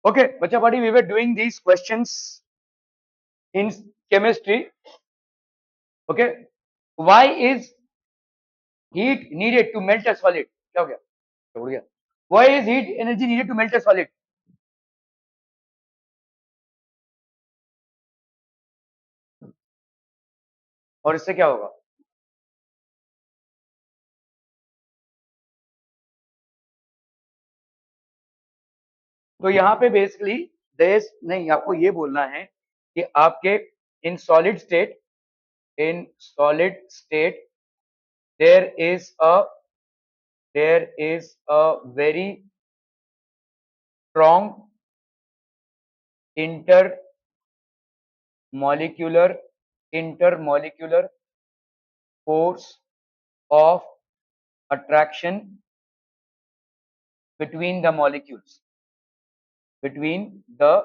Okay, Bacha buddy, we were doing these questions in chemistry. Okay, why is heat needed to melt a solid? क्या हो गया? छोड़ गया. Why is heat energy needed to melt a solid? और इससे क्या होगा? तो यहाँ पे बेसिकली देश नहीं, आपको ये बोलना है कि आपके इन solid state, in solid state there is a very strong intermolecular intermolecular force of attraction between the molecules between the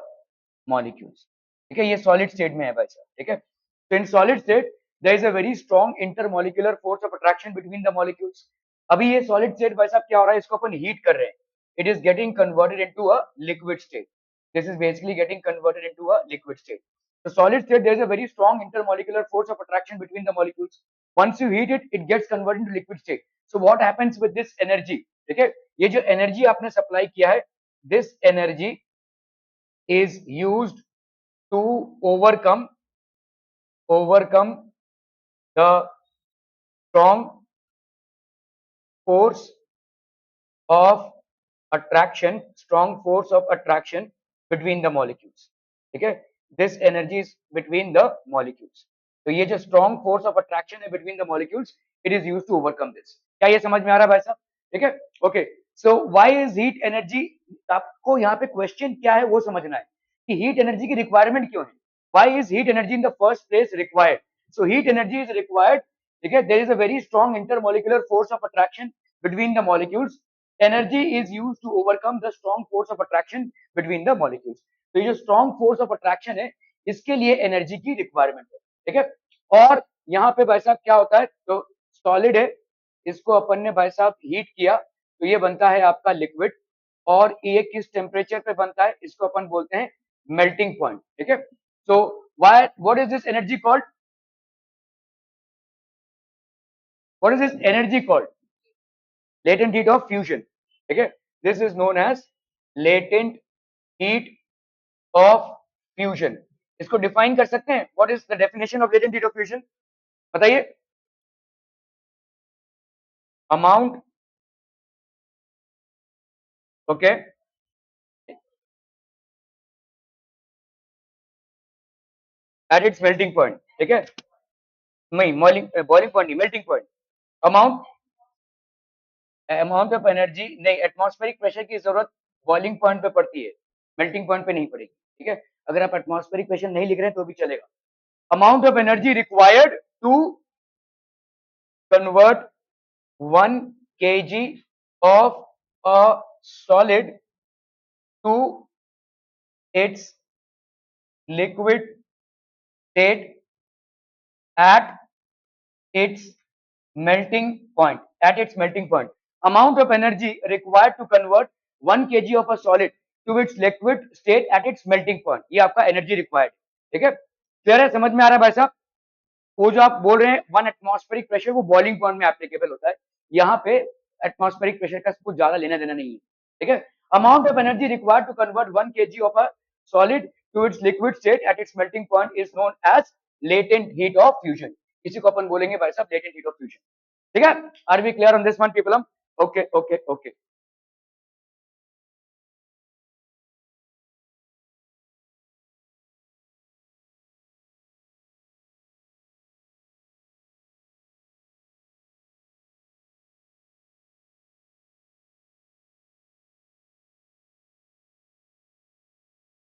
molecules. ठीक है, ये सॉलिड स्टेट में है भाई साहब. ठीक है, तो in solid state there is a very strong intermolecular force of attraction between the molecules. अभी ये सॉलिड स्टेट भाई साहब क्या हो रहा है, इसको अपन हीट कर रहे हैं. It is getting converted into a liquid state. This is basically getting converted into a liquid state. So solid state there is a very strong intermolecular force of attraction between the molecules. Once you heat it, it gets converted into liquid state. So what happens with this energy? ठीक है, ये जो energy आपने supply किया है, this energy is used to overcome the strong force of attraction between the molecules. ठीक है, this energy is between the molecules. तो ये जो strong force of attraction है between the molecules, it is used to overcome this. क्या ये समझ में आ रहा है भाई साहब? ठीक है, okay. So why is heat energy? आपको यहाँ पे क्वेश्चन क्या है वो समझना है कि हीट एनर्जी की रिक्वायरमेंट क्यों है. Why is heat energy in the first place required? So heat energy is required. ठीक है, there is a very strong intermolecular force of attraction between the molecules. Energy is used to overcome the strong force of attraction between the molecules. तो ये जो strong force of attraction है, इसके लिए energy की requirement है. ठीक है, और यहाँ पे भाई साहब क्या होता है, तो सॉलिड है, इसको अपन ने भाई साहब हीट किया तो ये बनता है आपका लिक्विड. और ये किस टेम्परेचर पे बनता है, इसको अपन बोलते हैं मेल्टिंग पॉइंट. ठीक है, so what is this energy called? What is this energy called? Latent heat of fusion. ठीक है, this is known as latent heat of fusion. इसको डिफाइन कर सकते हैं, what is the definition of latent heat of fusion? बताइए. amount, okay, at its melting point. ठीक है, नहीं बॉइलिंग पॉइंट नहीं, melting point. Amount amount of energy नहीं, एटमॉस्फेरिक प्रेशर की जरूरत बॉइलिंग पॉइंट पे पड़ती है, मेल्टिंग पॉइंट पे नहीं पड़ेगी. ठीक है, अगर आप एटमॉस्फेरिक प्रेशर नहीं लिख रहे हैं तो भी चलेगा. Amount of energy required to convert 1 kg of a solid to its liquid state at its melting point. At its melting point, amount of energy required to convert 1 kg of a solid to its liquid state at its melting point. ये आपका energy required. ठीक है, clear है, समझ में आ रहा है भाई साहब? वो जो आप बोल रहे हैं 1 एटमॉस्फेरिक प्रेशर, वो बॉइलिंग पॉइंट में एप्लीकेबल होता है. यहाँ पे एटमॉस्फेरिक प्रेशर का कुछ ज्यादा लेना देना नहीं है. ठीक है, amount of energy required to convert 1 kg of a solid to its liquid state at its melting point is known as latent heat of fusion. इसी को अपन बोलेंगे भाई साहब लेटेंट हीट ऑफ फ्यूजन. ठीक है, are we clear on this one people? Okay okay okay.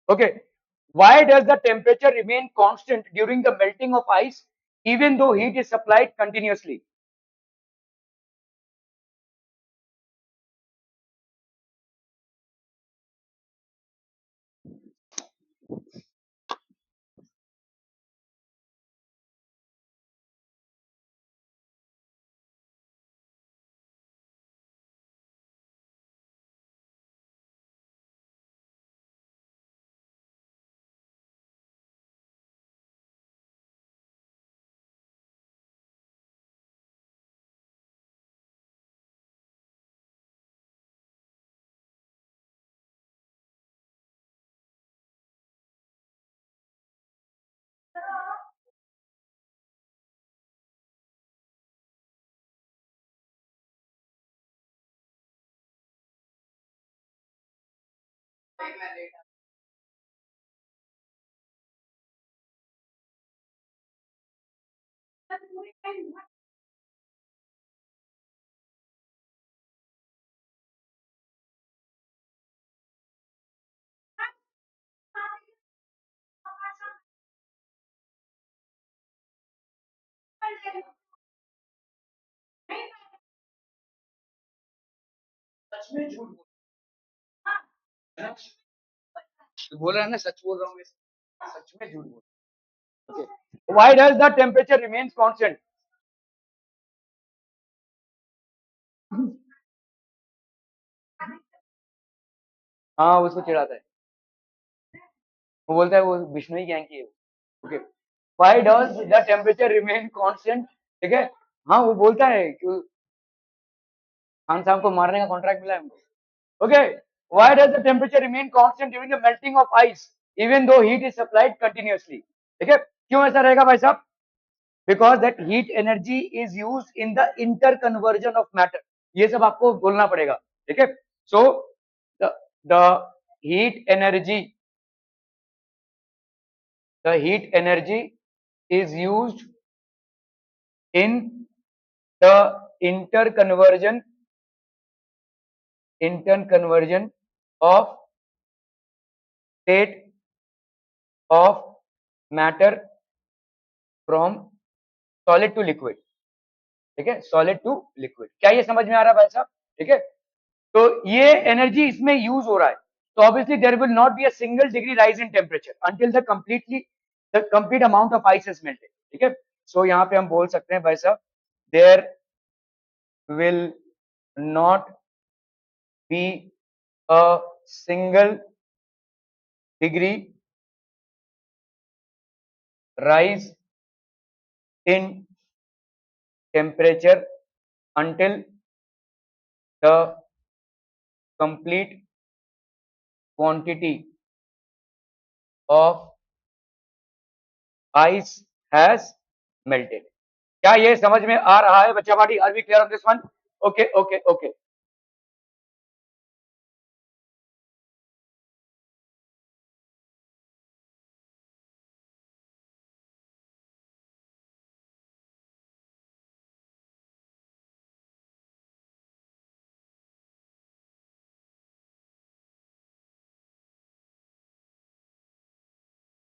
Okay, why does the temperature remain constant during the melting of ice even though heat is supplied continuously? सच में झूठ बोल रहा है ना, सच बोल रहा हूँ मैं, सच में झूठ बोल। Okay, why does the temperature remains constant? हाँ, उसको चिढ़ाता है, वो बोलता है वो विष्णु ही गैंग की है। Okay, why does the temperature remain constant? ठीक है, हाँ वो बोलता है कि खान साहब को मारने का कॉन्ट्रैक्ट मिला है हमको। Okay, why does the temperature remain constant during the melting of ice even though heat is supplied continuously? ठीक है, क्यों ऐसा रहेगा भाई साहब? Because that heat energy is use in the inter conversion of matter. ये सब आपको बोलना पड़ेगा। ठीक है, so the heat energy, the heat energy is used in the interconversion of state of matter from solid to liquid। ठीक है, solid to liquid. क्या ये समझ में आ रहा है भाई साहब? ठीक है, तो ये एनर्जी इसमें यूज हो रहा है, तो obviously there will not be a single degree rise in temperature until the complete amount of ice is melted. ठीक है, सो यहाँ पे हम बोल सकते हैं भाई साहब, there will not be a single degree rise in temperature until the complete quantity of ice has melted। क्या ये समझ में आ रहा है बच्चा party? Are we clear on this one? Okay okay okay.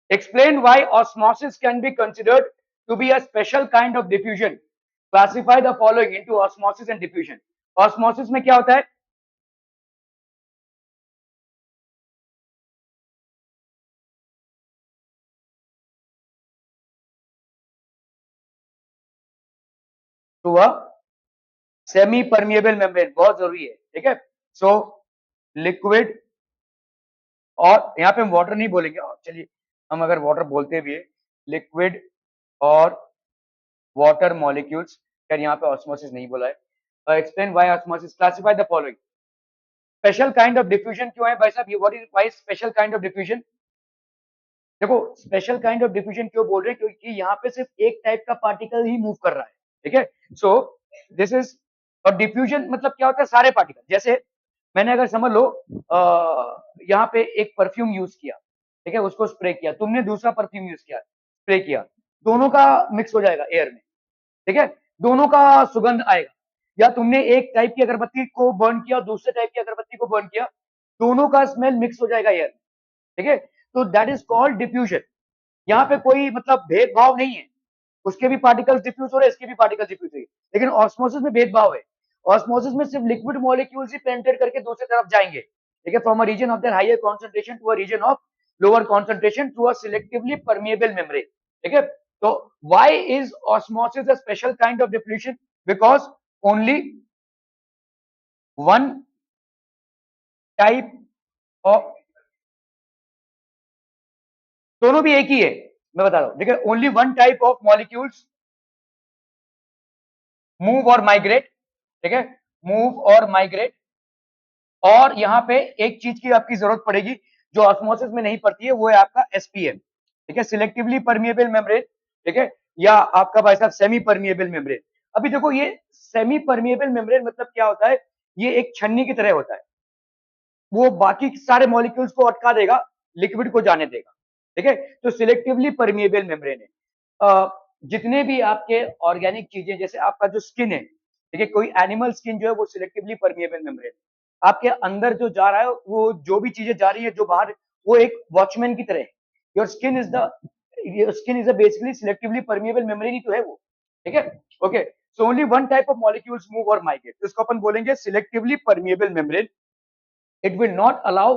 Explain why osmosis can be considered to be a special kind of diffusion। Classify the following into osmosis and diffusion। Osmosis में क्या होता है? To a semi permeable membrane, बहुत जरूरी है। ठीक है, so liquid, और यहाँ पे हम वाटर नहीं बोलेंगे, चलिए हम अगर वाटर बोलते भी है, लिक्विड और वाटर मॉलिक्यूल्स, यार यहाँ पे ऑस्मोसिस नहीं बोला है। Explain why osmosis, classify the following. Special kind of diffusion क्यों है भाई साहब? ये what is why special kind of diffusion? देखो, स्पेशल काइंड ऑफ डिफ्यूजन क्यों बोल रहे हैं? क्योंकि यहाँ पे सिर्फ एक टाइप का पार्टिकल ही मूव कर रहा है। ठीक है, सो दिस इज, और डिफ्यूजन मतलब क्या होता है? सारे पार्टिकल, जैसे मैंने अगर समझ लो यहाँ पे एक परफ्यूम यूज किया, ठीक है, उसको स्प्रे किया, तुमने दूसरा परफ्यूम यूज किया, स्प्रे किया, दोनों का मिक्स हो जाएगा एयर में। ठीक है, दोनों का सुगंध आएगा। या तुमने एक टाइप की अगरबत्ती को बर्न किया, दूसरे टाइप की अगरबत्ती को बर्न किया, दोनों का स्मेल मिक्स हो जाएगा एयर में। ठीक है, तो दैट इज कॉल्ड डिफ्यूजन। यहाँ पे कोई मतलब भेदभाव नहीं है, उसके भी पार्टिकल्स डिफ्यूज हो रहे हैं, इसके भी पार्टिकल्स डिफ्यूज हो रहे हैं, लेकिन ऑस्मोसिस में भेदभाव है। ऑस्मोसिस में सिर्फ लिक्विड मॉलिक्यूल्स ही पेनिट्रेट करके दूसरी तरफ जाएंगे। ठीक है, from a region of their higher concentration to a region of lower concentration through a selectively permeable membrane. ठीक है, तो why is osmosis a special kind of diffusion? Because only one type of, दोनों भी एक ही है, मैं बता रहा हूं। ठीक है, only one type of molecules move और माइग्रेट। ठीक है, मूव और माइग्रेट, और यहाँ पे एक चीज की आपकी जरूरत पड़ेगी जो ऑस्मोसिस में नहीं पड़ती है, वो है आपका एसपीएम। ठीक है, सिलेक्टिवली परमिएबल मेम्ब्रेन। ठीक है, या आपका भाई साहब सेमी परमिएबल मेम्ब्रेन। अभी देखो, ये सेमी परमिएबल मेम्ब्रेन मतलब क्या होता है? ये एक छन्नी की तरह होता है। वो बाकी सारे मॉलिक्यूल्स को अटका देगा, लिक्विड को जाने देगा। ठीक है, तो सिलेक्टिवली परमिएबल मेम्ब्रेन है। जितने भी आपके ऑर्गेनिक चीजें, जैसे आपका जो स्किन है, ठीक है, कोई एनिमल स्किन जो है वो सिलेक्टिवली परमिएबल मेम्ब्रेन, आपके अंदर जो जा रहा है, वो जो भी चीजें जा रही है जो बाहर, वो एक वॉचमैन की तरह है। Your skin is the skin is a basically selectively permeable membrane ही तो है वो। ठीक है, okay. So only one type of molecules move और माइग्रेट, इसको अपन बोलेंगे selectively permeable membrane. It will not allow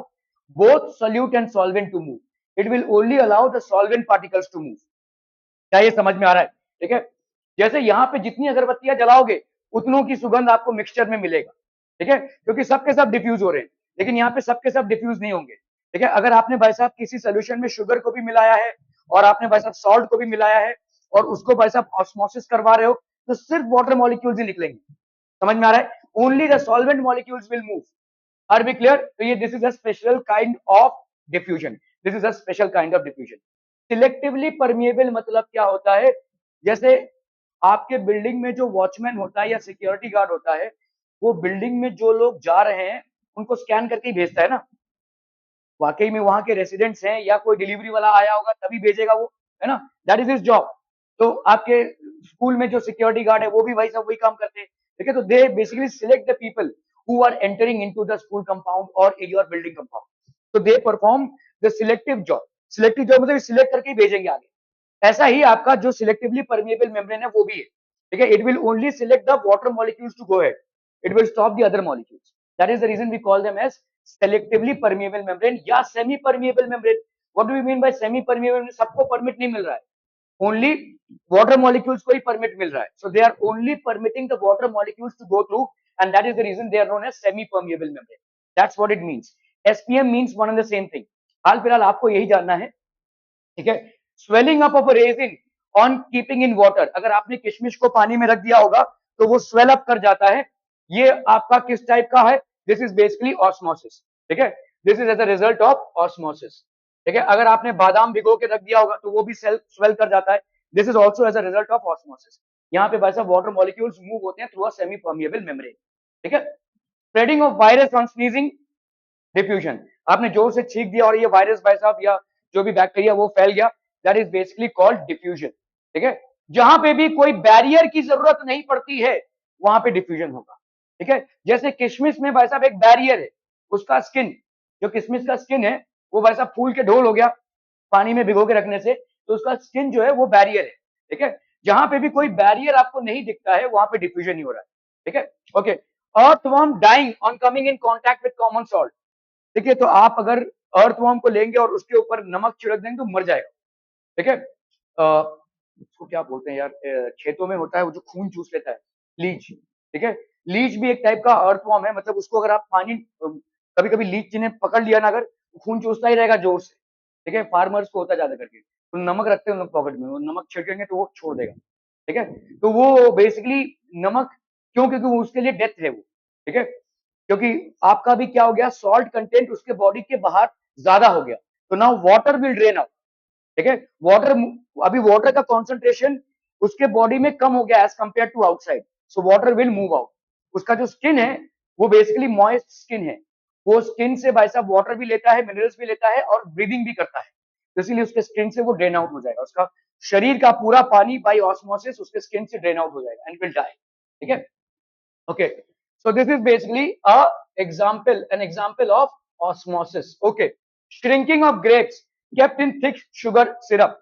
both solute and solvent to move. It will only allow the solvent particles to move. क्या ये समझ में आ रहा है? ठीक है, जैसे यहाँ पे जितनी अगरबत्तियां जलाओगे उतनों की सुगंध आपको मिक्सचर में मिलेगा। ठीक है, क्योंकि सबके सब डिफ्यूज हो रहे हैं, लेकिन यहाँ पे सबके सब डिफ्यूज नहीं होंगे। ठीक है, अगर आपने भाई साहब किसी सोल्यूशन में शुगर को भी मिलाया है और आपने भाई साहब सॉल्ट को भी मिलाया है और उसको भाई साहब ऑस्मोसिस करवा रहे हो, तो सिर्फ वाटर मॉलिक्यूल्स ही निकलेंगे। समझ में आ रहा है? Only the solvent molecules will move. Are be clear? तो ये this is a special kind of diffusion. This is a special kind of diffusion. Selectively permeable मतलब क्या होता है? जैसे आपके बिल्डिंग में जो वॉचमैन होता है या सिक्योरिटी गार्ड होता है, वो बिल्डिंग में जो लोग जा रहे हैं उनको स्कैन करके ही भेजता है ना, वाकई में वहां के रेसिडेंट्स हैं या कोई डिलीवरी वाला आया होगा तभी भेजेगा वो, है ना? That is his job. तो आपके स्कूल में जो सिक्योरिटी गार्ड है वो भी वही सब वही काम करते हैं। ठीक है, तो they basically select the people who are entering into the school compound और इन योर बिल्डिंग कंपाउंड। तो they perform the selective job. Selective job मतलब सिलेक्ट करके ही भेजेंगे आगे। ऐसा ही आपका जो सिलेक्टिवली परमिएबल मेम्ब्रेन है वो भी है। ठीक है, it will only select the water molecules to go ahead, it will stop the other molecules. That is the reason we call them as selectively permeable membrane या semi permeable membrane. What do we mean by semi permeable? सबको permit नहीं मिल रहा है, only water molecules को ही permit मिल रहा है, so they are only permitting the water molecules to go through, and that is the reason they are known as semi permeable membrane. That's what it means. SPM means one and the same thing. हाल फिलहाल आपको यही जानना है। ठीक है, swelling up of resin on keeping in water. अगर आपने किशमिश को पानी में रख दिया होगा तो वो स्वेल अप कर जाता है। ये आपका किस टाइप का है? This is basically osmosis. ठीक है, this is as a result of osmosis. ठीक है, अगर आपने बादाम भिगो के रख दिया होगा तो वो भी स्वेल कर जाता है। This is also as a result of osmosis. यहाँ पे भाई साहब वाटर मॉलिक्यूल्स मूव होते हैं through a semi permeable membrane. ठीक है, spreading of virus on sneezing, diffusion. आपने जोर से छींक दिया और ये वायरस भाई साहब या जो भी बैक्टीरिया वो फैल गया, that is basically called diffusion. ठीक है, जहां पे भी कोई बैरियर की जरूरत नहीं पड़ती है वहां पे डिफ्यूजन होगा। ठीक है, जैसे किशमिश में भाई साहब एक बैरियर है, उसका स्किन, जो किशमिश का स्किन है वो भाई साहब फूल के ढोल हो गया पानी में भिगो के रखने से, तो उसका स्किन जो है वो बैरियर है। ठीक है, जहां पे भी कोई बैरियर आपको नहीं दिखता है वहां पे डिफ्यूजन ही हो रहा है। ठीक है, okay. Earthworm dying on coming in contact with common salt. देखिए, तो आप अगर अर्थवर्म को लेंगे और उसके ऊपर नमक छिड़क देंगे तो मर जाएगा। ठीक है, उसको क्या बोलते हैं यार, खेतों में होता है वो जो खून चूस लेता है, लीच। ठीक है, लीच भी एक टाइप का अर्थवर्म है, मतलब उसको अगर आप पानी, कभी कभी लीच ने पकड़ लिया ना, अगर खून चूसता ही रहेगा जोर से। ठीक है, फार्मर्स को होता है ज्यादा करके, तो नमक रखते हैं उन लोग पॉकेट में, वो नमक छिड़केंगे तो वो छोड़ देगा। ठीक है, तो वो बेसिकली नमक, क्यों? क्योंकि उसके लिए डेथ है वो। ठीक है, क्योंकि आपका भी क्या हो गया, सॉल्ट कंटेंट उसके बॉडी के बाहर ज्यादा हो गया, तो now water will drain out. ठीक है, वाटर, अभी वाटर का कॉन्सेंट्रेशन उसके बॉडी में कम हो गया as compare to outside, so water will move out. उसका जो स्किन है वो बेसिकली मॉइस्ट स्किन है, वो स्किन से भाई साहब वाटर भी लेता है, मिनरल्स भी लेता है और ब्रीदिंग भी करता है, तो इसीलिए उसके स्किन से वो ड्रेन आउट हो जाएगा, उसका शरीर का पूरा पानी बाई ऑस्मोसिस उसके स्किन से ड्रेन आउट हो जाएगा एंड विल डाई। ठीक है, okay, so this is basically a example of osmosis. Okay, shrinking of grapes kept in thick sugar syrup.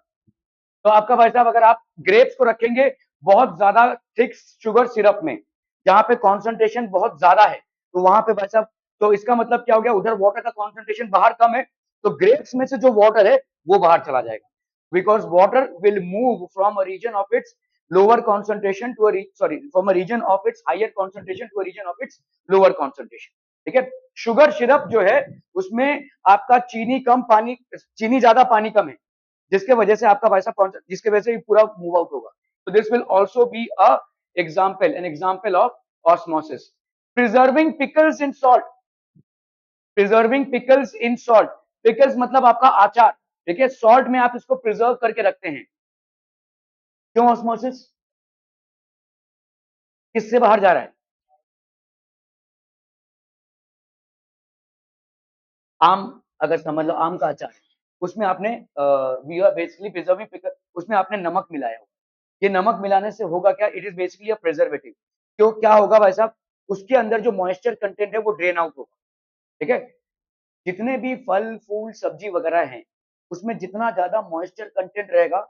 तो आपका भाई साहब अगर आप ग्रेप्स को रखेंगे बहुत ज्यादा थिक शुगर सिरप में, जहां पे कॉन्सेंट्रेशन बहुत ज्यादा है, तो वहां पे भाई साहब, तो इसका मतलब क्या हो गया, उधर वाटर का कॉन्सेंट्रेशन बाहर कम है, तो ग्रेप्स में से जो वाटर है वो बाहर चला जाएगा, because water will move from a region of its lower concentration to sorry from a region of its higher concentration to a region of its lower concentration. ठीक है, शुगर सिरप जो है उसमें आपका चीनी कम, पानी, चीनी ज्यादा पानी कम है, जिसके वजह से आपका भाई साहब, जिसके वजह से पूरा मूव आउट होगा। तो this will also be a an example of osmosis. Preserving pickles in salt, preserving pickles in salt, pickles मतलब आपका अचार। ठीक है, सॉल्ट में आप इसको प्रिजर्व करके रखते हैं, क्यों ऑस्मोसिस? किससे बाहर जा रहा है? आम, अगर समझ लो आम का अचार है, उसमें आपने we are basically preserving pickle, उसमें आपने नमक मिलाया हो। ये नमक मिलाने से होगा क्या, it is basically a preservative. क्यों, क्या होगा भाई साहब, उसके अंदर जो मॉइस्चर कंटेंट है वो ड्रेन आउट होगा। ठीक है, जितने भी फल फूल सब्जी वगैरह हैं, उसमें जितना ज्यादा मॉइस्चर कंटेंट रहेगा,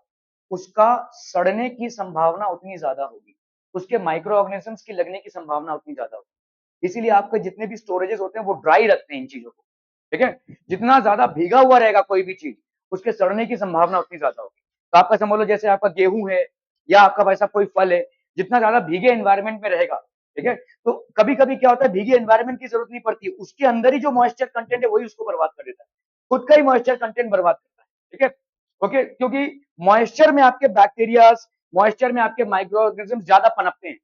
उसका सड़ने की संभावना उतनी ज्यादा होगी, उसके माइक्रो ऑर्गेनिजम्स की लगने की संभावना उतनी ज्यादा होगी। इसीलिए आपके जितने भी स्टोरेजेस होते हैं वो ड्राई रखते हैं इन चीजों को। ठीक है, जितना ज्यादा भीगा हुआ रहेगा कोई भी चीज, उसके सड़ने की संभावना उतनी ज्यादा होगी। तो आपका समझ लो जैसे आपका गेहूं है या आपका वैसा कोई फल है, जितना ज्यादा भीगे एनवायरमेंट में रहेगा, ठीक है, तो कभी कभी क्या होता है, भीगे एनवायरमेंट की जरूरत नहीं पड़ती, उसके अंदर ही जो मॉइस्चर कंटेंट है वही उसको बर्बाद कर देता है, खुद का ही मॉइस्चर कंटेंट बर्बाद करता है। ठीक है, ओके, क्योंकि मॉइस्चर में आपके बैक्टीरियाज, मॉइस्चर में आपके माइक्रो ऑर्गेनिज्म ज्यादा पनपते हैं।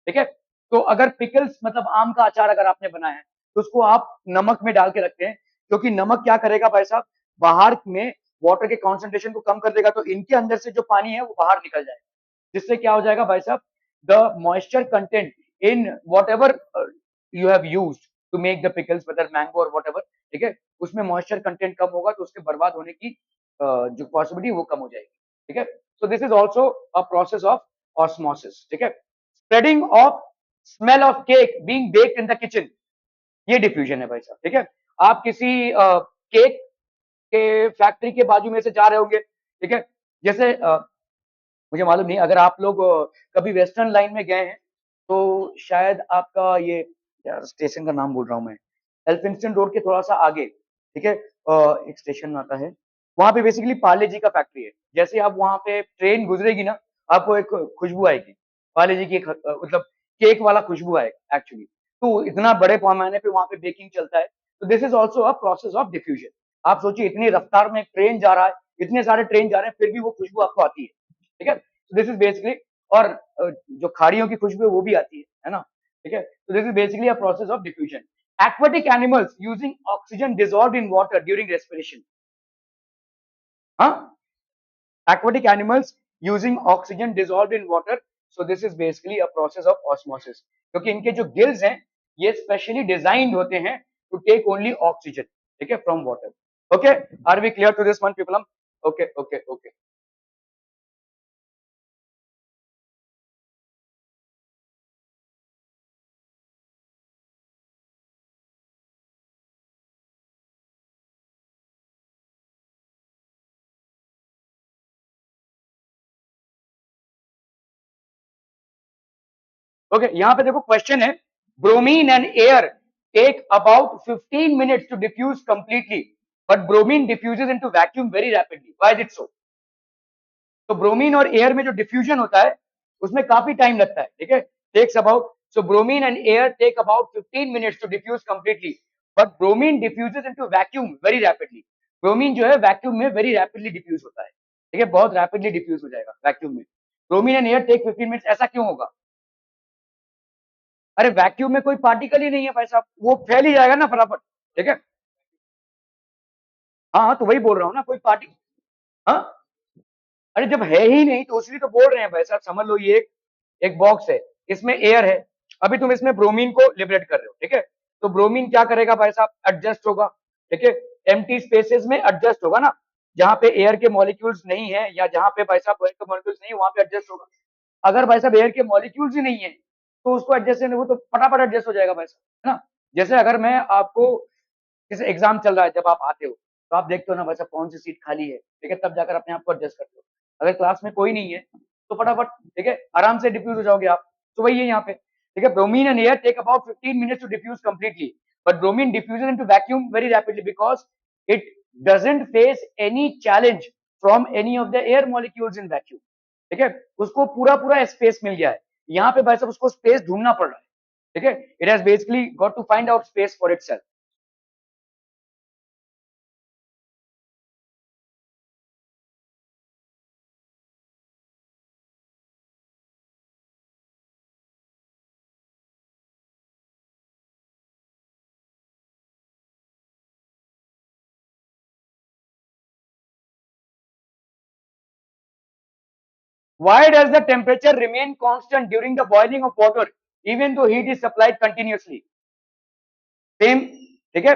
ठीक है, तो अगर पिकल्स मतलब आम का अचार अगर आपने बनाया है, तो उसको आप नमक में डाल के रखते हैं, क्योंकि नमक क्या करेगा भाई साहब, बाहर में वाटर के कॉन्सेंट्रेशन को कम कर देगा, तो इनके अंदर से जो पानी है वो बाहर निकल जाएगा, जिससे क्या हो जाएगा भाई साहब, the moisture content in whatever you have use to make the pickles, whether mango और वॉट एवर, ठीक है, उसमें मॉइस्चर कंटेंट कम होगा, तो उसके बर्बाद होने की जो पॉसिबिलिटी वो कम हो जाएगी। ठीक है, so this is also a process of osmosis. ठीक है, spreading of smell of cake being baked in the kitchen, ये डिफ्यूजन है भाई साहब। ठीक है, आप किसी केक के फैक्ट्री के बाजू में से जा रहे होंगे, ठीक है, जैसे मुझे मालूम नहीं, अगर आप लोग कभी वेस्टर्न लाइन में गए हैं, तो शायद आपका ये, यार स्टेशन का नाम बोल रहा हूँ मैं, एल्फिंस्टन रोड के थोड़ा सा आगे, ठीक है, एक स्टेशन आता है, वहां पे बेसिकली पार्ले जी का फैक्ट्री है। जैसे आप वहां पे ट्रेन गुजरेगी ना, आपको एक खुशबू आएगी, पार्ले जी की एक मतलब केक वाला खुशबू आएगा एक्चुअली। तो इतना बड़े पैमाने पे वहां पे बेकिंग चलता है। तो this is also a process of diffusion. आप सोचिए, इतनी रफ्तार में एक ट्रेन जा रहा है, इतने सारे ट्रेन जा रहे हैं, फिर भी वो खुशबू आपको आती है। ठीक है, दिस इज बेसिकली, और जो खाड़ियों की खुशबू है वो भी आती है ना। ठीक है, तो this is basically a process of diffusion. aquatic animals using oxygen dissolved in water during respiration. Huh? Aquatic animals using oxygen dissolved in water. So this is basically a process of osmosis. क्योंकि इनके जो gills हैं, ये specially designed होते हैं to take only oxygen, ठीक है, from water. Okay, are we clear to this one people? Okay okay okay. Okay, यहाँ पे देखो क्वेश्चन है, bromine and air take about 15 minutes to diffuse completely, but bromine diffuses into vacuum very rapidly, why is it so? तो bromine और air में जो diffusion होता है, उसमें काफी टाइम लगता है। ठीक है, takes about, so bromine and air take about 15 minutes to diffuse completely, but bromine diffuses into vacuum very rapidly. Bromine जो है वैक्यूम में वेरी रैपिडली डिफ्यूज होता है। ठीक है, बहुत रैपिडली डिफ्यूज हो जाएगा वैक्यूम में। Bromine and air take 15 minutes, ऐसा क्यों होगा? अरे वैक्यूम में कोई पार्टिकल ही नहीं है भाई साहब, वो फैल ही जाएगा ना फटाफट। ठीक है, हाँ हाँ, तो वही बोल रहा हूँ ना, कोई पार्टी, हाँ, अरे जब है ही नहीं तो उसलिए तो बोल रहे हैं भाई साहब। समझ लो ये एक बॉक्स है, इसमें एयर है, अभी तुम इसमें ब्रोमीन को लिबरेट कर रहे हो, ठीक है, तो ब्रोमीन क्या करेगा भाई साहब, एडजस्ट होगा। ठीक है, एम्प्टी स्पेसेस में एडजस्ट होगा ना, जहां पे एयर के मॉलिक्यूल्स नहीं है या जहां पे भाई साहब एयर के मॉलिक्यूल्स नहीं है, वहां पे एडजस्ट होगा। अगर भाई साहब एयर के मॉलिक्यूल्स ही नहीं है, तो उसको एडजस्ट नहीं, वो तो फटाफट एडजस्ट हो जाएगा भाई साहब, है ना। जैसे अगर मैं आपको, जैसे एग्जाम चल रहा है, जब आप आते हो तो आप देखते हो ना भाई साहब कौन सी सीट खाली है, ठीक है, तब जाकर अपने आप को एडजस्ट करते हो। अगर क्लास में कोई नहीं है, तो फटाफट, ठीक है, आराम से डिफ्यूज हो जाओगे आप। तो वही है यहाँ पे। ठीक है, bromine and air take about 15 minutes to diffuse completely, but bromine diffusion into vacuum very rapidly because it doesn't face any challenge from any of the air molecules in vacuum. ठीक है, उसको पूरा पूरा स्पेस मिल गया है, यहाँ पे भाई साहब उसको स्पेस ढूंढना पड़ रहा है। ठीक है, it has basically got to find out space for itself. Why does the temperature remain constant during the boiling of water even though heat is supplied continuously? Same, ठीक है,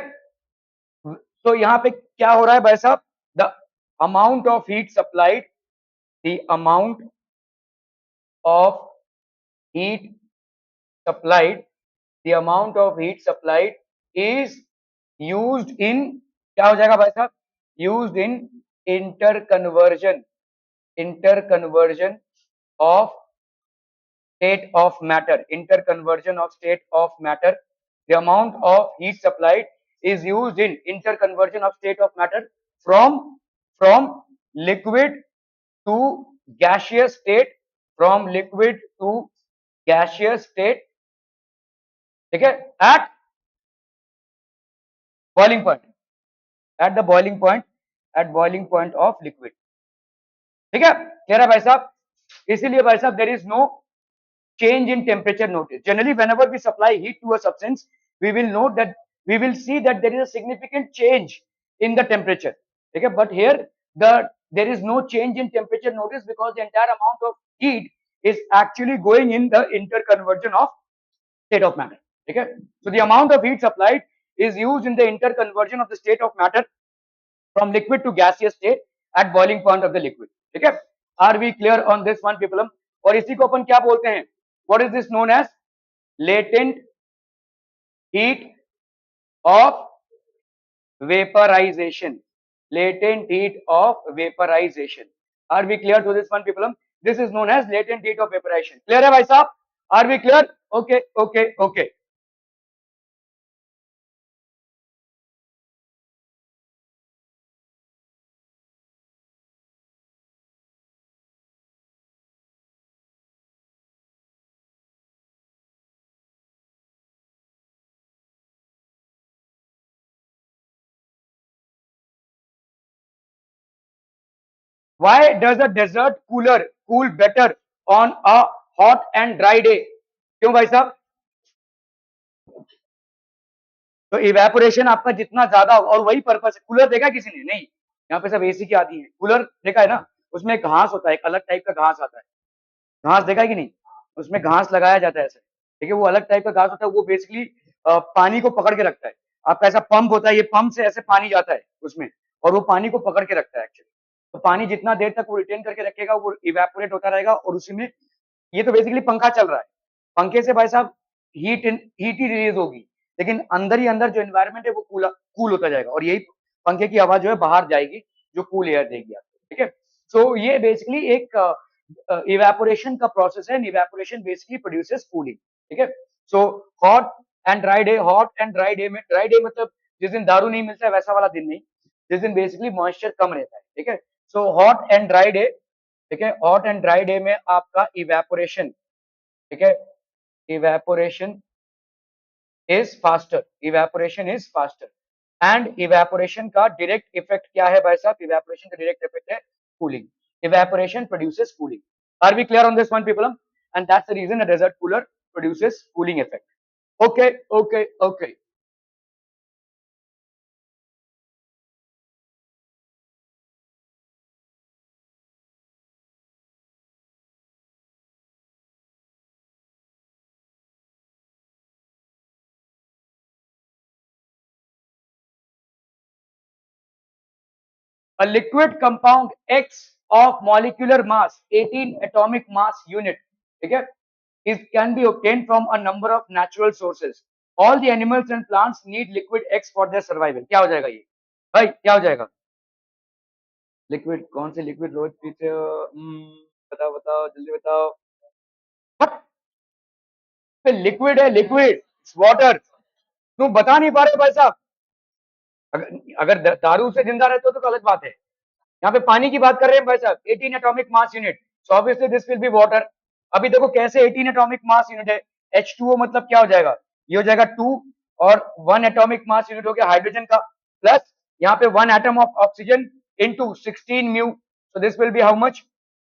तो यहाँ पे क्या हो रहा है भाई साहब, the amount of heat supplied, the amount of heat supplied, the amount of heat supplied is used in, क्या हो जाएगा भाई साहब, used in inter conversion of state of matter, interconversion of state of matter. The amount of heat supplied is used in interconversion of state of matter from liquid to gaseous state, from liquid to gaseous state, ठीक है, at boiling point, at the boiling point, at boiling point of liquid, ठीक है, clear है भाई साहब। इसीलिए भाई साहब there is no change in temperature notice. Generally, whenever we supply heat to a substance, we will note that, we will see that there is a significant change in the temperature. Okay, but here there is no change in temperature notice because the entire amount of heat is actually going in the interconversion of state of matter. Okay, so the amount of heat supplied is used in the interconversion of the state of matter from liquid to gaseous state at boiling point of the liquid. ठीक है, are we clear on this one people? और इसी को अपन क्या बोलते हैं, what is this known as, latent heat of vaporization, latent heat of vaporization. Are we clear to this one people? This is known as latent heat of vaporization. Clear है भाई साहब, are we clear? Okay, okay, okay. Why does a desert cooler cool better on a hot and dry day? क्यों भाई साहब? तो evaporation आपका जितना ज्यादा होगा, और वही पर्पस है, कूलर देखा किसी ने नहीं, यहाँ पे सब एसी की आती है, कूलर देखा है ना, उसमें घास होता है, एक अलग टाइप का घास आता है, घास देखा है कि नहीं, उसमें घास लगाया जाता है ऐसे, ठीक है, वो अलग टाइप का घास होता है, वो बेसिकली पानी को पकड़ के रखता है। आपका ऐसा पंप होता है, ये पंप से ऐसे पानी जाता है उसमें, और वो पानी को पकड़ के रखता है एक्चुअली। तो पानी जितना देर तक वो रिटेन करके रखेगा वो इवेपोरेट होता रहेगा, और उसी में, ये तो बेसिकली पंखा चल रहा है, पंखे से भाई साहब हीट ही रिलीज होगी, लेकिन अंदर ही अंदर जो एनवायरमेंट है वो कूल होता जाएगा, और यही पंखे की हवा जो है बाहर जाएगी, जो कूल एयर देगी आपको, ठीक है। सो ये बेसिकली एक इवेपोरेशन का प्रोसेस है, इवेपोरेशन बेसिकली प्रोड्यूसेस कूलिंग, ठीक है। So hot and dry day, hot and dry day में, ड्राई डे मतलब जिस दिन दारू नहीं मिलता है वैसा वाला दिन नहीं, जिस दिन बेसिकली मॉइस्चर कम रहता है, ठीक है। So hot and dry day, ठीक है, हॉट एंड ड्राई डे में आपका इवेपोरेशन, ठीक है, evaporation is faster, evaporation is faster, and evaporation का डायरेक्ट इफेक्ट क्या है भाई साहब, इवेपोरेशन का डायरेक्ट इफेक्ट है cooling, evaporation produces cooling. Are we clear on this one people? And that's the reason a desert cooler produces cooling effect. Okay, okay, okay. A liquid compound X of molecular mass 18 atomic mass unit, okay, is can be obtained from a number of natural sources. All the animals and plants need liquid X for their survival. क्या हो जाएगा ये भाई, क्या हो जाएगा, liquid कौन से लिक्विड रोज पीते हो, बताओ बताओ जल्दी बताओ, लिक्विड है, लिक्विड वाटर, तुम बता नहीं पा रहे भाई साहब, अगर दारू से जिंदा रहते हो तो अलग बात है, यहाँ पे पानी की बात कर रहे हैं भाई साहब, 18 atomic mass unit, so obviously this will be water. अभी देखो कैसे 18 एटॉमिक मास यूनिट है, H2O मतलब क्या हो जाएगा, ये हो जाएगा 2, और 1 एटॉमिक मास यूनिट हो गया हाइड्रोजन का, प्लस यहाँ पे 1 atom of oxygen into 16 mu, so this will be how much,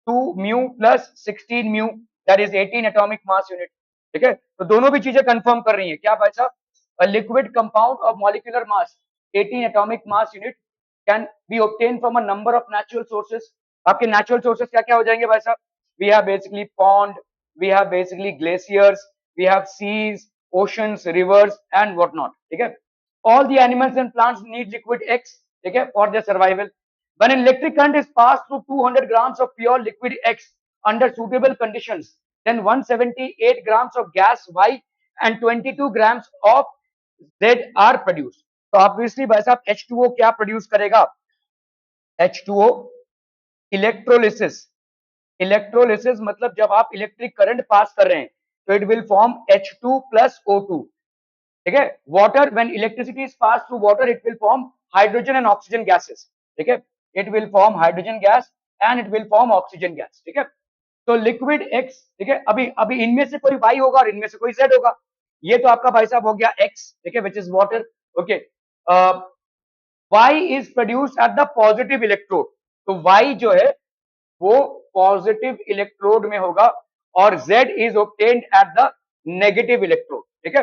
2 mu plus 16 mu, that is 18 atomic mass unit, ठीक है। तो दोनों भी चीजें कंफर्म कर रही है क्या भाई साहब, a liquid compound of molecular mass 18 atomic mass unit can be obtained from a number of natural sources. आपके natural sources क्या क्या हो जाएंगे भाई साहब, we have basically pond, we have basically glaciers, we have seas, oceans, rivers and what not, ठीक है। all the animals and plants need liquid X, ठीक है, for their survival. When an electric current is passed through 200 grams of pure liquid X under suitable conditions, then 178 grams of gas Y and 22 grams of Z are produced. तो obviously भाई साहब H2O क्या produce करेगा? H2O electrolysis. Electrolysis मतलब जब आप electric current pass कर रहे हैं तो it will form H2 plus O2. ठीक है, water when electricity is pass through water it will form hydrogen and oxygen gases. ठीक है, it will form hydrogen gas and it will form oxygen gas. ठीक है, तो liquid x, ठीक है, अभी अभी इनमें से कोई वाई होगा और इनमें से कोई जेड होगा. ये तो आपका भाई साहब हो गया एक्स, ठीक है, which is water. Okay, Y is produce at the positive electrode. तो वाई जो है वो पॉजिटिव इलेक्ट्रोड में होगा और Z is obtained at the negative electrode. ठीक है,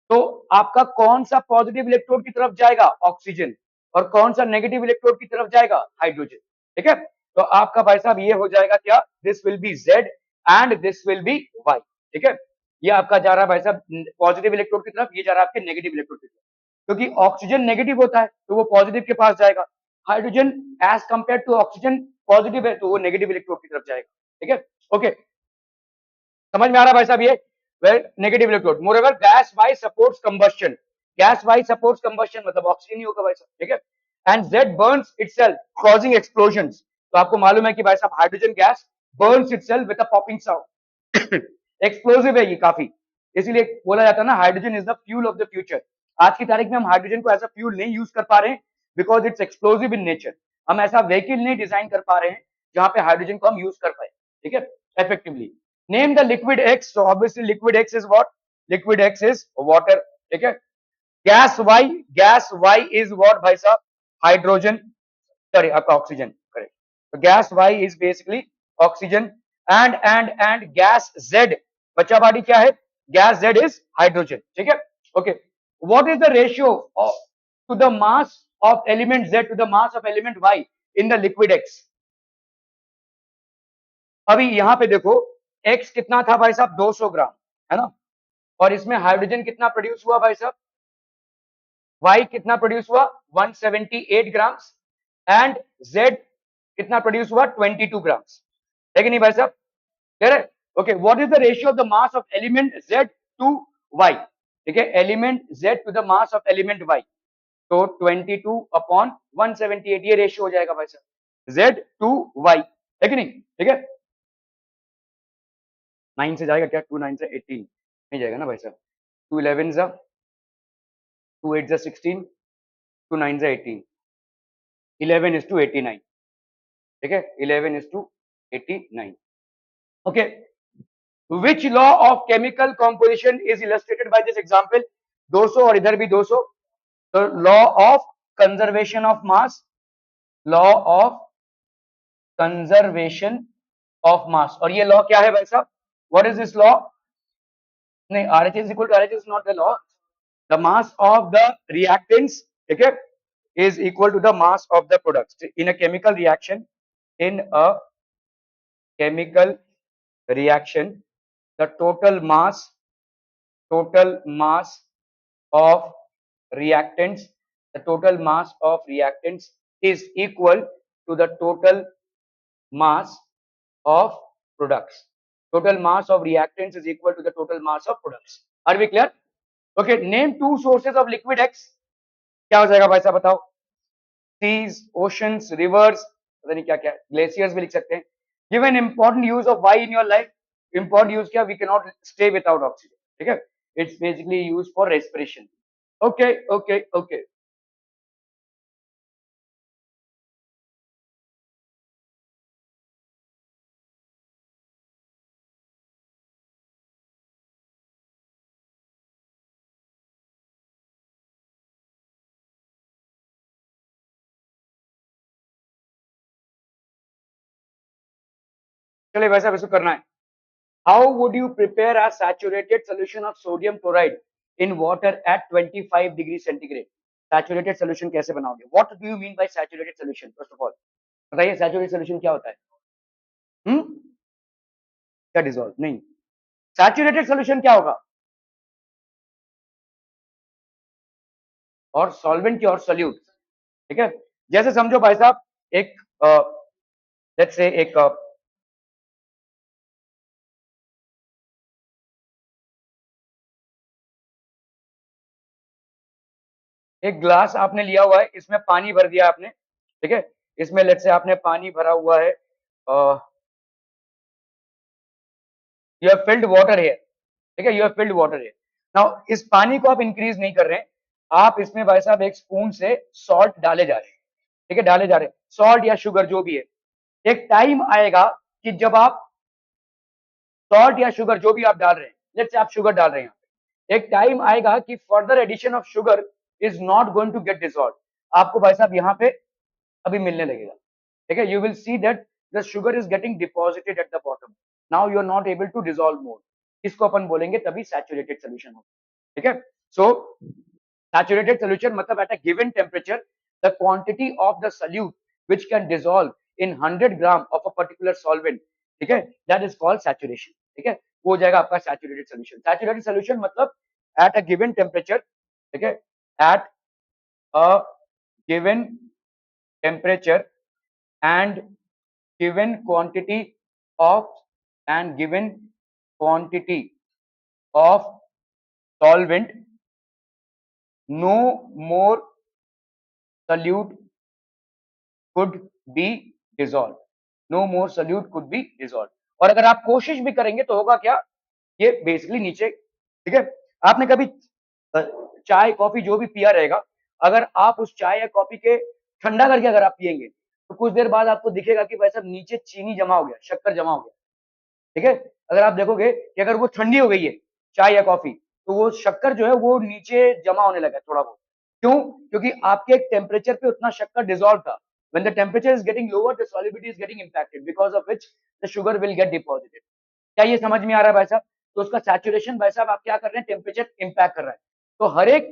तो आपका कौन सा पॉजिटिव इलेक्ट्रोड की तरफ जाएगा? ऑक्सीजन. और कौन सा नेगेटिव इलेक्ट्रोड की तरफ जाएगा? हाइड्रोजन. ठीक है, तो आपका भाई साहब ये हो जाएगा क्या? This will be Z and this will be Y. ठीक है, ये आपका जा रहा है भाई साहब पॉजिटिव इलेक्ट्रोड की तरफ, ये जा रहा है आपके नेगेटिव इलेक्ट्रोड की तरफ. क्योंकि ऑक्सीजन नेगेटिव होता है तो वो पॉजिटिव के पास जाएगा. Hydrogen as compare to oxygen positive है तो वो नेगेटिव इलेक्ट्रोड की तरफ जाएगा. ठीक है, ओके, समझ में आ रहा है भाई साहब ये? Well, negative electrode. Moreover gas Y supports combustion. Gas Y supports combustion मतलब ऑक्सीजन ही होगा भाई साहब. ठीक है, and Z burns itself causing explosions. तो आपको मालूम है कि भाई साहब hydrogen gas burns itself with a popping sound. Explosive है ये काफी, इसीलिए बोला जाता है ना hydrogen is the fuel of the future. आज की तारीख में हम हाइड्रोजन को एज अ फ्यूल नहीं यूज कर पा रहे हैं because it's explosive in nature. हम ऐसा व्हीकल नहीं डिजाइन कर पा रहे हैं जहां पे हाइड्रोजन को हम यूज कर पाए. ठीक है, effectively. Name the liquid X. So obviously liquid X is what? Liquid X is water. ठीक है, gas Y, gas Y is what भाई साहब? हाइड्रोजन, सॉरी आपका ऑक्सीजन. करेक्ट. तो gas Y is basically oxygen and gas Z, बचा बाडी क्या है? Gas Z is hydrogen. ठीक है, okay. What is the ratio of, to the mass of element Z to the mass of element Y in the liquid X? अभी यहां पे देखो X कितना था भाई साहब? 200 ग्राम, है ना? और इसमें हाइड्रोजन कितना प्रोड्यूस हुआ भाई साहब? Y कितना प्रोड्यूस हुआ? 178 ग्राम्स. एंड Z कितना प्रोड्यूस हुआ? 22 ग्राम्स. है कि नहीं भाई साहब? क्लियर है? Okay, what is the ratio of the mass of element Z to Y? ठीक है, element Z to the mass of element Y. तो 22 अपॉन 178 ये रेशियो हो जाएगा भाई साहब, Z टू Y. है कि नहीं? ठीक है, 9 से जाएगा क्या? 2 9 से 18 नहीं जाएगा ना भाई साहब. 2 11 जा, 2 8 जा 16, 2 9 जा 18, 11 is to 89. ठीक है, 11 is to 89. Okay, which law of chemical composition is illustrated by this example? 200 और इधर भी 200. तो law of conservation of mass, law of conservation of mass. और ये लॉ क्या है भाई साहब? What is this law? नहीं, RHS equal to RHS is not the law. The mass of the reactants, ठीक है, is equal to the mass of the products in a chemical reaction. In a chemical reaction, the total mass of reactants, the total mass of reactants is equal to the total mass of products. Total mass of reactants is equal to the total mass of products. Are we clear? Okay, name two sources of liquid X. क्या हो जाएगा भाई साहब बताओ? Seize, oceans, reverse, पता नहीं क्या क्या, ग्लेशियर्स भी लिख सकते हैं. Give an important use of Y in your life. Important use क्या? We can not stay without oxygen. ठीक है, it's basically use for respiration. Okay okay okay, चलिए वैसा वैसे करना है. How would you prepare a saturated solution of sodium chloride in water at 25 degree centigrade? Saturated solution कैसे बनाओगे? What do you mean by saturated solution? First of all बताइए, saturated solution क्या होता है? क्या डिसॉल्व? नहीं, सैचुरेटेड सोल्यूशन क्या होगा? और सॉल्वेंट की और सल्यूट, ठीक है। जैसे समझो भाई साहब, एक लेट्स से एक एक ग्लास आपने लिया हुआ है, इसमें पानी भर दिया आपने, ठीक है। इसमें लेट्स से आपने पानी भरा हुआ है, you have filled water here, ठीक है, you have filled water here. Now इस पानी को आप इंक्रीज नहीं कर रहे हैं, आप इसमें भाई साहब एक स्पून से सॉल्ट डाले जा रहे हैं, ठीक है, डाले जा रहे हैं सॉल्ट या शुगर जो भी है। एक टाइम आएगा कि जब आप सॉल्ट या शुगर जो भी आप डाल रहे हैं, लेट्स से आप शुगर डाल रहे हैं, एक टाइम आएगा कि further addition of sugar is not going to get dissolve, आपको भाई साहब यहाँ पे अभी मिलने लगेगा, ठीक है। You will see that the sugar is getting deposited at the bottom, now you are not able to dissolve more, इसको अपन बोलेंगे तभी सैचुरेटेड सोल्यूशन होगा, ठीक है। सो saturated solution मतलब at a given temperature the quantity of the solute which can dissolve in 100 gram of a particular solvent, ठीक है, that is called saturation, ठीक है। वो हो जाएगा आपका saturated solution। saturated solution मतलब at a given temperature, ठीक है, at a given temperature and given quantity of and given quantity of solvent, no more solute could be dissolved, no more solute could be dissolved। और अगर आप कोशिश भी करेंगे तो होगा क्या, ये बेसिकली नीचे, ठीक है। आपने कभी चाय कॉफी जो भी पिया रहेगा, अगर आप उस चाय या कॉफी के ठंडा करके अगर आप पियेंगे तो कुछ देर बाद आपको दिखेगा कि भाई साहब नीचे चीनी जमा हो गया, शक्कर जमा हो गया, ठीक है। अगर आप देखोगे कि अगर वो ठंडी हो गई है चाय या कॉफी, तो वो शक्कर जो है वो नीचे जमा होने लगा थोड़ा बहुत, क्यों, क्योंकि आपके एक टेम्परेचर पे उतना शक्कर डिसॉल्व था। when the temperature is getting lower the solubility is getting impacted because of which the sugar will get deposited। क्या ये समझ में आ रहा है भाई साहब? तो उसका सैचुरेशन भाई साहब आप क्या कर रहे हैं, टेम्परेचर इंपैक्ट कर रहा है। तो हर एक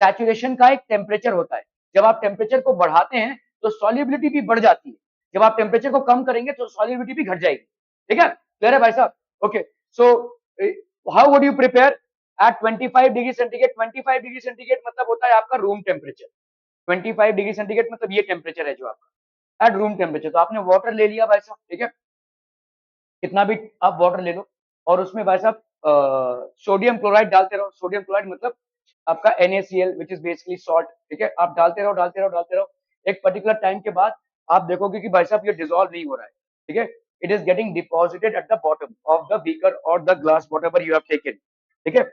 सैचुरेशन का एक टेम्परेचर होता है, जब आप टेम्परेचर को बढ़ाते हैं तो सॉल्युबिलिटी भी बढ़ जाती है, जब आप टेम्परेचर को कम करेंगे तो सॉल्युबिलिटी भी घट जाएगी, ठीक है। क्लियर है भाई साहब? Okay, so how would you prepare at 25 degree centigrade? 25 degree centigrade मतलब होता है आपका रूम टेम्परेचर। 25 डिग्री सेंटीग्रेड मतलब ये टेम्परेचर है जो आपका एट रूम टेम्परेचर। तो आपने वाटर ले लिया भाई साहब, ठीक है, कितना भी आप वाटर ले लो, और उसमें भाई साहब सोडियम क्लोराइड डालते रहो। सोडियम क्लोराइड मतलब आपका NaCl which is basically salt, ठीक है। आप डालते रहो डालते रहो डालते रहो, एक पर्टिकुलर टाइम के बाद आप देखोगे कि भाई साहब ये डिसॉल्व नहीं हो रहा है, ठीक है। It is getting deposited at the bottom of the beaker और the glass whatever you have taken, ठीक है।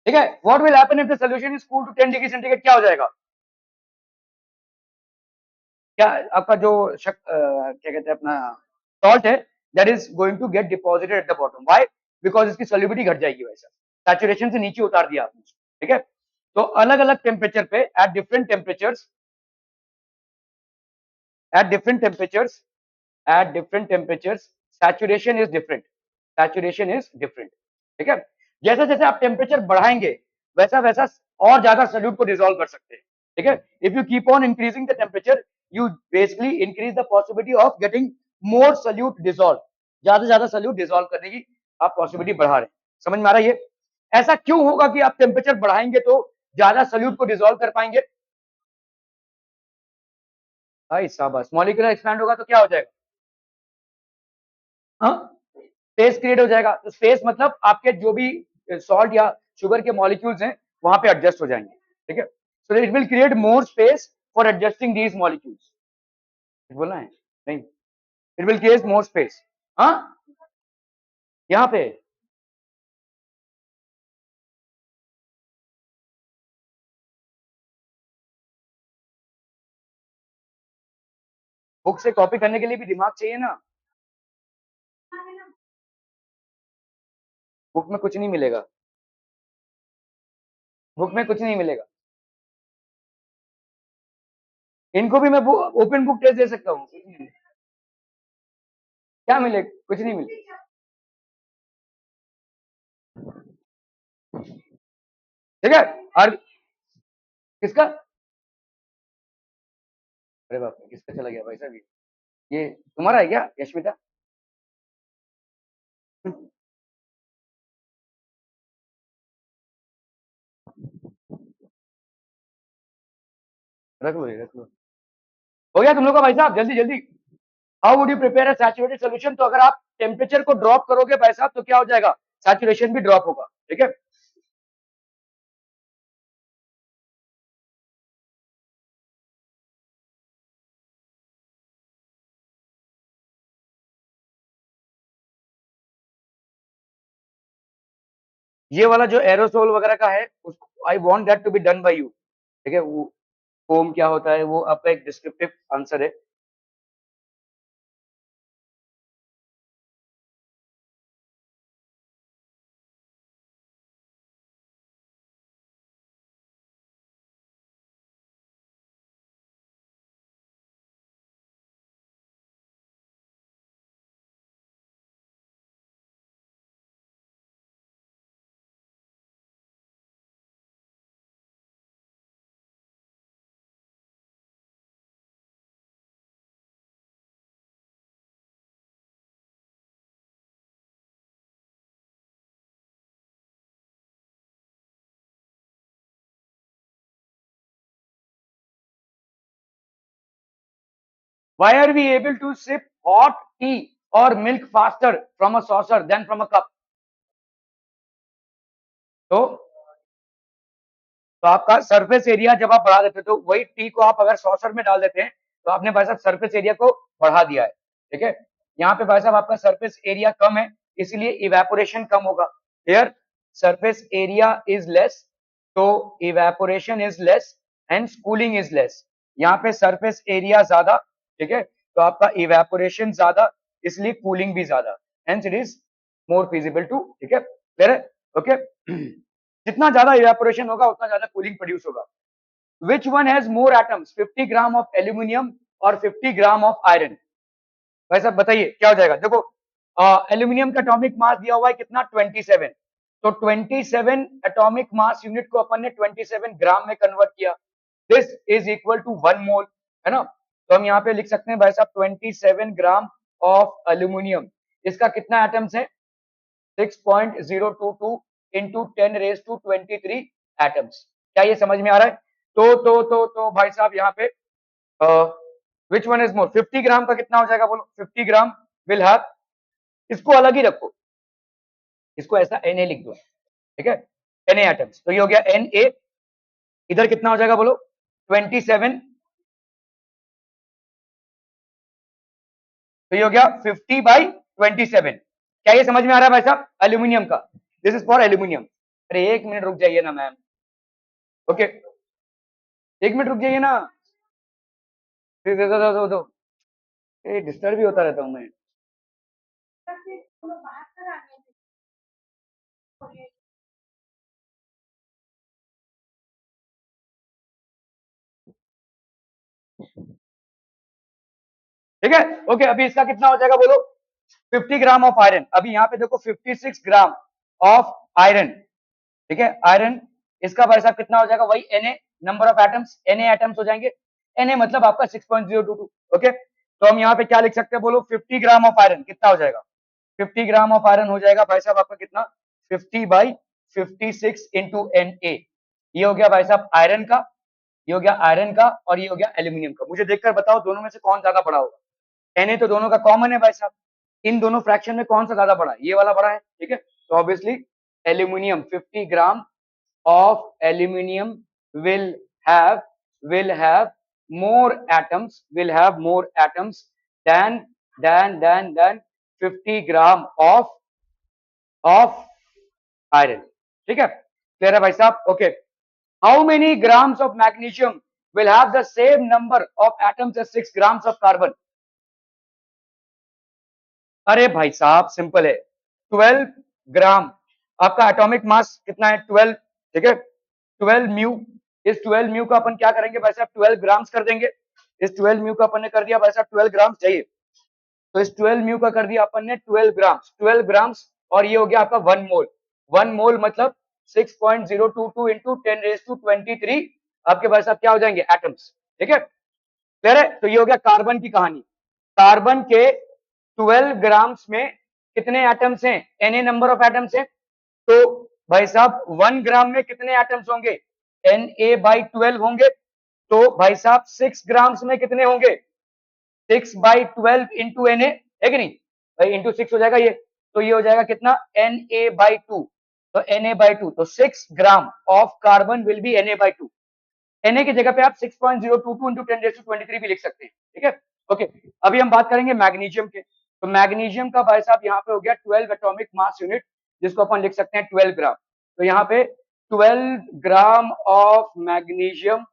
ठीक है, what will happen if the solution is cool to 10 degree centigrade? क्या हो जाएगा? क्या आपका जो क्या कहते हैं अपना सॉल्ट है, that is going to get deposited at the bottom. Why? Because इसकी सॉल्युबिलिटी घट जाएगी वैसा, सैचुरेशन से नीचे उतार दिया आपने, ठीक है। तो अलग अलग टेम्परेचर पे, at different temperatures, at different temperatures, at different temperatures saturation is different, saturation is different, ठीक है। जैसे जैसे आप टेम्परेचर बढ़ाएंगे वैसा वैसा और ज्यादा सॉल्यूट को डिसॉल्व कर सकते हैं, ठीक है। If you keep on increasing the temperature, you basically increase the possibility of getting more solute dissolve, ज्यादा से ज्यादा सॉल्यूट डिसॉल्व करने की आप पॉसिबिलिटी बढ़ा रहे हैं। समझ में आ रहा है ये? ऐसा क्यों होगा कि आप टेम्परेचर बढ़ाएंगे तो ज्यादा सॉल्यूट को डिसॉल्व कर पाएंगे? भाई शाबाश, मॉलिक्यूलर एक्सपैंड होगा तो क्या हो जाएगा? हाँ, स्पेस क्रिएट हो जाएगा। तो स्पेस मतलब आपके जो भी सॉल्ट या शुगर के मॉलिक्यूल्स हैं वहां पे एडजस्ट हो जाएंगे, ठीक है। So it will create more space for adjusting these molecules. बोलना है? नहीं, it will create more space. हाँ, यहाँ पे बुक से कॉपी करने के लिए भी दिमाग चाहिए ना। बुक में कुछ नहीं मिलेगा, बुक में कुछ नहीं मिलेगा। इनको भी मैं ओपन बुक टेस्ट दे सकता हूँ, क्या मिले? कुछ नहीं मिले, ठीक है। और किसका? अरे बाप रे, किसका चला गया भाई साहब? ये तुम्हारा है क्या यशमिता? रख लो ये, रख लो। हो गया तुम लोग का भाई साहब? जल्दी जल्दी। How would you prepare a saturated solution? तो अगर आप टेम्परेचर को ड्रॉप करोगे भाई साहब तो क्या हो जाएगा? सैचुरेशन भी ड्रॉप होगा, ठीक है। ये वाला जो एरोसोल वगैरह का है, I want that to be done by you, ठीक है। वो फोम क्या होता है वो आपका एक डिस्क्रिप्टिव आंसर है। Why are we able to sip hot tea or milk faster from a saucer than from a cup? तो तो आपका सरफेस एरिया जब आप बढ़ा देते हो तो वही टी को आप अगर सॉसर में डाल देते हैं तो आपने भाई साहब सरफेस एरिया को बढ़ा दिया है, ठीक है। यहाँ पे भाई साहब आपका सरफेस एरिया कम है, इसलिए इवेपोरेशन कम होगा। Here surface area is less, तो evaporation is less and cooling is less. यहाँ पे सरफेस एरिया ज्यादा, ठीक है, तो आपका इवेपोरेशन ज्यादा, इसलिए कूलिंग भी ज्यादा, hence it is more feasible to, ठीक है, क्लियर है? ओके। जितना ज्यादा इवेपोरेशन होगा उतना ज्यादा कूलिंग प्रोड्यूस होगा। Which one has more atoms, 50 gram of aluminium और 50 ग्राम ऑफ आयरन? भाई साहब बताइए क्या हो जाएगा? देखो, एल्यूमिनियम का एटॉमिक मास दिया हुआ है कितना, 27। तो 27 एटॉमिक मास यूनिट को अपन ने 27 ग्राम में कन्वर्ट किया, दिस इज इक्वल टू 1 मोल, है ना। तो हम यहाँ पे लिख सकते हैं भाई साहब 27 ग्राम ऑफ एल्यूमिनियम, इसका कितना एटम्स है? 6.022 इंटू 10⁻23 एटम्स। क्या ये समझ में आ रहा है? तो भाई साहब यहाँ पे विच वन इज मोर, 50 ग्राम का कितना हो जाएगा बोलो? 50 ग्राम विल हैव, इसको अलग ही रखो, इसको ऐसा Na लिख दो, ठीक है, Na एटम्स। तो ये हो गया Na, इधर कितना हो जाएगा बोलो? 27, तो ये हो गया 50/27। क्या ये समझ में आ रहा है भाई साहब? एल्यूमिनियम का, दिस इज फॉर एल्यूमिनियम। अरे एक मिनट रुक जाइए ना मैम, ओके, एक मिनट रुक जाइए ना। दो ये डिस्टर्ब भी होता रहता हूँ मैं। ठीक है, ओके, अभी इसका कितना हो जाएगा बोलो? 50 ग्राम ऑफ आयरन। अभी यहाँ पे देखो 56 ग्राम ऑफ आयरन। ठीक है, आयरन, इसका भाई साहब कितना हो जाएगा? वही Na, number of atoms, Na atoms हो जाएंगे। Na मतलब आपका 6.022। ओके, तो हम यहाँ पे क्या लिख सकते हैं बोलो? 50 ग्राम ऑफ आयरन कितना हो जाएगा? 50 ग्राम ऑफ आयरन हो जाएगा भाई साहब आपका कितना? 50/56 इंटू Na। ये हो गया भाई साहब आयरन का, ये हो गया आयरन का, और ये हो गया एल्यूमिनियम का। मुझे देखकर बताओ दोनों में से कौन ज्यादा बड़ा होगा? Na तो दोनों का कॉमन है भाई साहब, इन दोनों फ्रैक्शन में कौन सा ज्यादा बड़ा है? ये वाला बड़ा है। ठीक है, तो obviously aluminium, 50 gram of aluminium will have will have more atoms than 50 gram of iron। ठीक है, क्लियर है भाई साहब? Okay, how many grams of magnesium will have the same number of atoms as 6 grams of carbon? अरे भाई साहब simple है, 12 ग्राम। आपका एटॉमिक मास कितना है? 12। ठीक है, 12 म्यू। इस 12 म्यू का अपन क्या करेंगे भाई साहब? 12 ग्राम्स कर देंगे। इस 12 म्यू का अपन ने कर दिया भाई साहब 12 ग्राम्स चाहिए, तो इस 12 म्यू का कर दिया अपन ने 12 ग्राम्स, 12 ग्राम्स, और ये हो गया आपका 1 मोल। 1 मोल मतलब 6.022 इंटू 10⁻23 आपके भाई साहब क्या हो जाएंगे? एटम्स। ठीक है, क्लियर है? तो ये हो गया कार्बन की कहानी। कार्बन के 12 ग्राम्स में कितने एटम्स हैं? Na नंबर ऑफ एटम्स है, तो भाई साहब 1 ग्राम में कितने एटम्स होंगे? Na/12 होंगे। तो भाई साहब 6 ग्राम्स में कितने होंगे? 6/12 इंटू Na, है कि नहीं भाई? इंटू 6 हो जाएगा ये, तो ये हो जाएगा कितना? Na/2। तो Na/2, तो 6 gram of carbon will be Na/2। Na की जगह पे आप 6.022 इंटू 10⁻23 भी लिख सकते हैं। ठीक है, ओके, अभी हम बात करेंगे मैग्नीशियम के। तो मैग्नीशियम का भाई साहब यहाँ पे हो गया 12 एटॉमिक मास यूनिट, जिसको अपन लिख सकते हैं 12 ग्राम। तो यहाँ पे 12 gram of magnesium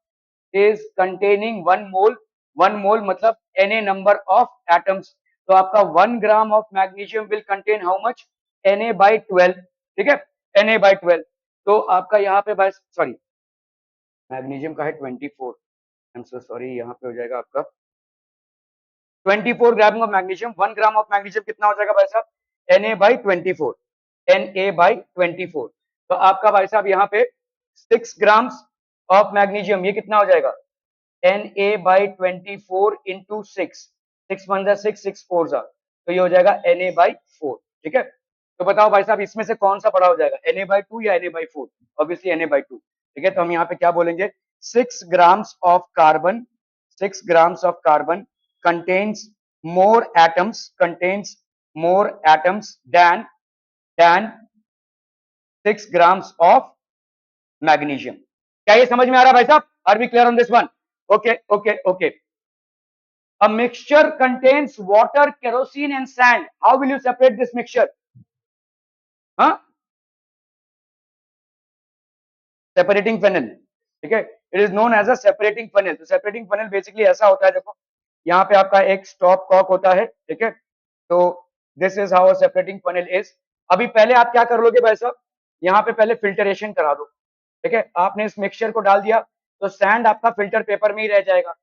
is containing 1 मोल। 1 मोल मतलब Na नंबर ऑफ एटम्स। तो आपका 1 gram of magnesium will contain how much? Na/12। ठीक है, Na/12। तो आपका यहाँ पे भाई सॉरी, मैग्नीशियम का है 24, आई एम सो सॉरी, यहाँ पे हो जाएगा आपका 24 gram of magnesium. 1 gram of magnesium कितना हो जाएगा भाई साहब? Na/24, Na/24। तो आपका भाई साहब यहाँ पे 6 ग्राम्स ऑफ मैग्नीशियम, ये कितना हो जाएगा? Na/24 इंटू 6, 6 1 जा 6, 6 4 जा, तो ये हो जाएगा Na/4। ठीक है, तो बताओ भाई साहब इसमें से कौन सा बड़ा हो जाएगा? Na/2 या Na/4? Obviously Na/2। ठीक है, तो हम यहाँ पे क्या बोलेंगे? 6 grams of carbon, 6 grams of carbon contains more atoms than 6 grams of magnesium। क्या ये समझ में आ रहा है भाई साहब? Are we clear on this one? Okay okay okay. A mixture contains water, kerosene and sand. How will you separate this mixture? हाँ, सेपरेटिंग फनल। ठीक है, it is known as a separating funnel. तो separating funnel basically ऐसा होता है, देखो यहाँ पे आपका एक स्टॉप कॉक होता है। ठीक है, तो this is how separating funnel is. अभी पहले आप क्या कर लोगे भाई साहब? यहाँ पे पहले फिल्टरेशन करा दो। ठीक है, आपने इस मिक्सचर को डाल दिया, तो सैंड आपका फिल्टर पेपर में ही रह जाएगा,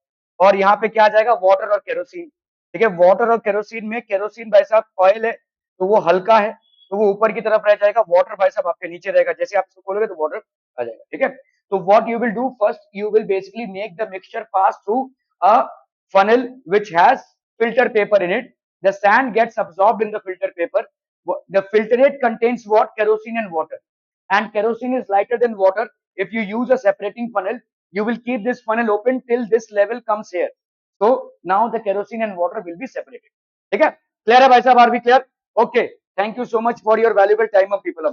और यहाँ पे क्या आ जाएगा? वाटर और केरोसिन। ठीक है, वाटर और केरोसिन में केरोसिन भाई साहब ऑयल है, तो वो हल्का है, तो वो ऊपर की तरफ रह जाएगा, वाटर भाई साहब आपके नीचे रहेगा। जैसे आप इसको खोलोगे तो वाटर आ जाएगा। ठीक है, तो what you will do first, you will basically make the mixture pass through a funnel which has filter paper in it। The sand gets absorbed in the filter paper। The filtrate contains what? Kerosene and water, and kerosene is lighter than water। If you use a separating funnel, you will keep this funnel open till this level comes here, so now the kerosene and water will be separated। ठीक है, clear है भाई साहब? Are be clear? Okay, thank you so much for your valuable time of people.